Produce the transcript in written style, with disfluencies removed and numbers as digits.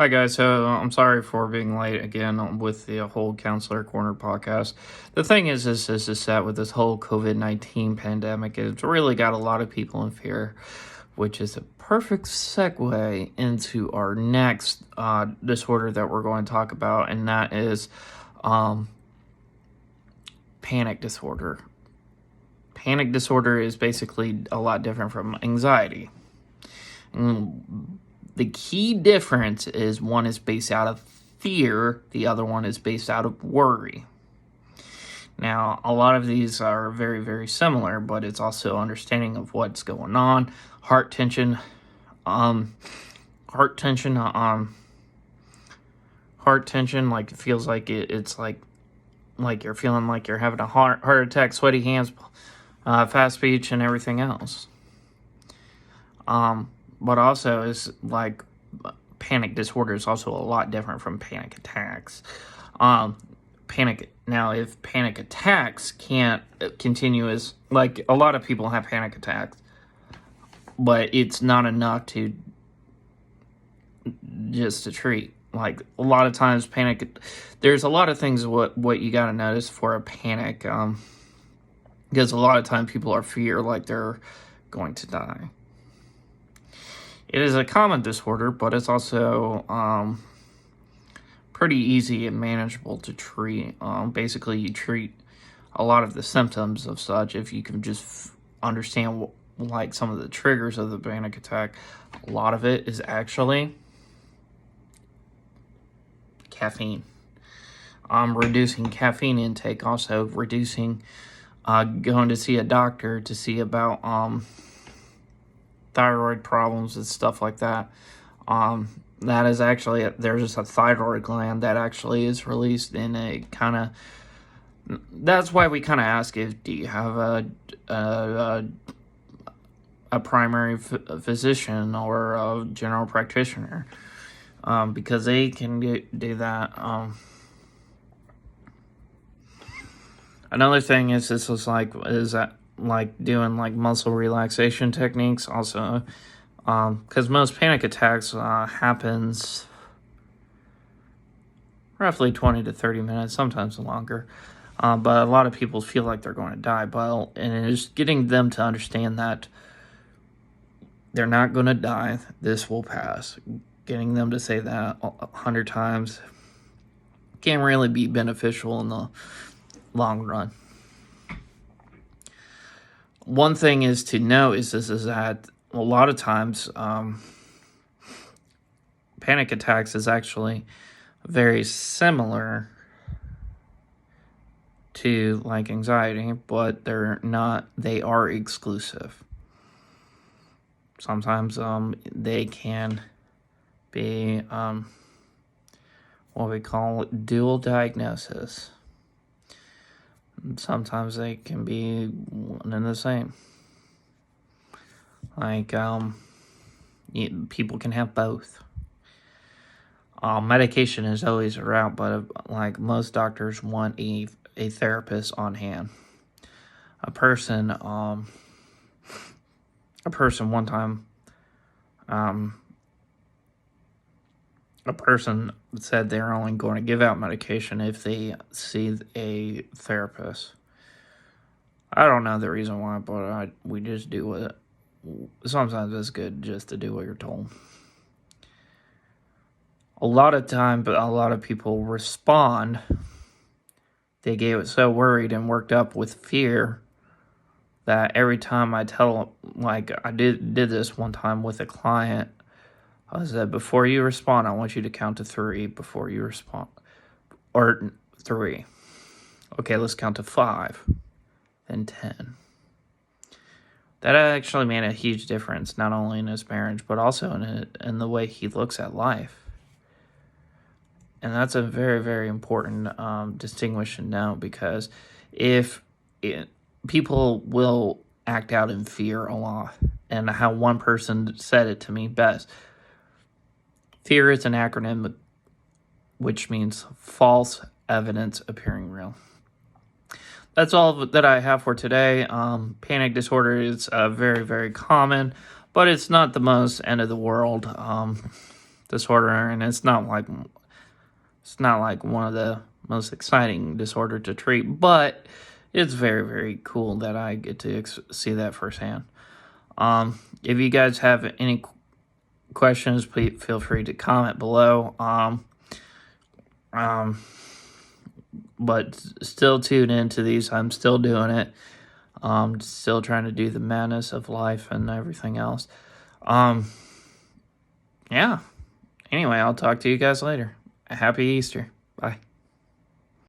Hi guys, so I'm sorry for being late again with the whole Counselor Corner podcast. The thing is that with this whole COVID-19 pandemic, it's really got a lot of people in fear, which is a perfect segue into our next disorder that we're going to talk about, and that is panic disorder. Panic disorder is basically a lot different from anxiety. The key difference is one is based out of fear, the other one is based out of worry. Now, a lot of these are very, very similar, but it's also understanding of what's going on, heart tension, like it feels like it's like you're feeling like you're having a heart attack, sweaty hands, fast speech, and everything else. But also is like panic disorder is also a lot different from panic attacks. If panic attacks can't continue as, like, a lot of people have panic attacks, but it's not enough to just to treat. Like, a lot of times there's a lot of things what you got to notice for a panic, because a lot of times people are fear like they're going to die. It is a common disorder, but it's also pretty easy and manageable to treat. Basically, you treat a lot of the symptoms of such if you can just understand like some of the triggers of the panic attack. A lot of it is actually caffeine. Reducing caffeine intake, also reducing going to see a doctor to see about thyroid problems and stuff like that. That is actually, there's just a thyroid gland that actually is released in a kind of, that's why we kind of ask do you have a primary physician or a general practitioner, because they can do that. Another thing is doing like muscle relaxation techniques also, because most panic attacks happens roughly 20 to 30 minutes, sometimes longer, but a lot of people feel like they're going to die. And it's getting them to understand that they're not going to die, this will pass. Getting them to say that 100 times can really be beneficial in the long run. One thing is to know is that a lot of times panic attacks is actually very similar to like anxiety, but they're not, they are exclusive. Sometimes they can be what we call dual diagnosis. Sometimes they can be one and the same. Like, people can have both. Medication is always a route, but like most doctors want a therapist on hand. A person one time, a person said they're only going to give out medication if they see a therapist. I don't know the reason why, but we just do it. Sometimes it's good just to do what you're told. A lot of time, but a lot of people respond. They get so worried and worked up with fear that every time I tell them, like I did this one time with a client, I said, before you respond, I want you to count to 3 before you respond. Or 3. Okay, let's count to 5 and 10. That actually made a huge difference, not only in his marriage, but also in the way he looks at life. And that's a very, very important distinction now, because people will act out in fear a lot. And how one person said it to me best, fear is an acronym which means false evidence appearing real. That's all that I have for today. Panic disorder is very, very common, but it's not the most end of the world. disorder, and it's not like one of the most exciting disorder to treat, but it's very, very cool that I get to see that firsthand. If you guys have any questions, please feel free to comment below. But still tune into these. I'm still doing it. Still trying to do the madness of life and everything else. Yeah. Anyway, I'll talk to you guys later. Happy Easter. Bye.